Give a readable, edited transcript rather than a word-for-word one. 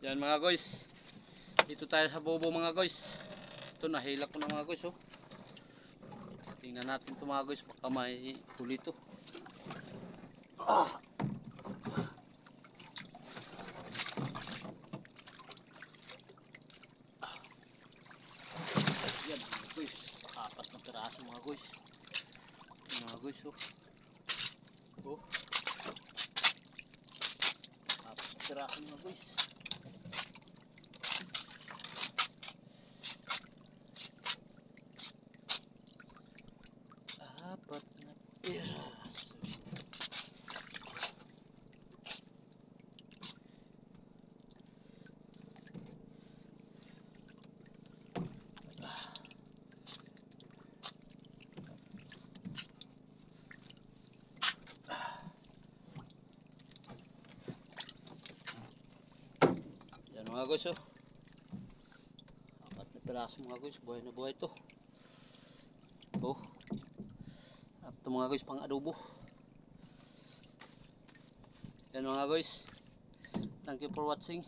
Yan mga guys. Dito tayo sa bobo mga guys. Ito nahilak ko na mga guys oh. Tingnan natin ito mga guys, baka may huli ito. Yan mga guys, apat na piraso mga guys. Mga guys oh. Oh. Apat na piraso mga guys. Apat na piraso. Yan mga guys oh. Apat na piraso mga guys, buhay na buhay ito. Oh. Ito mga guys, pang adobo. Yan mga guys. Thank you for watching.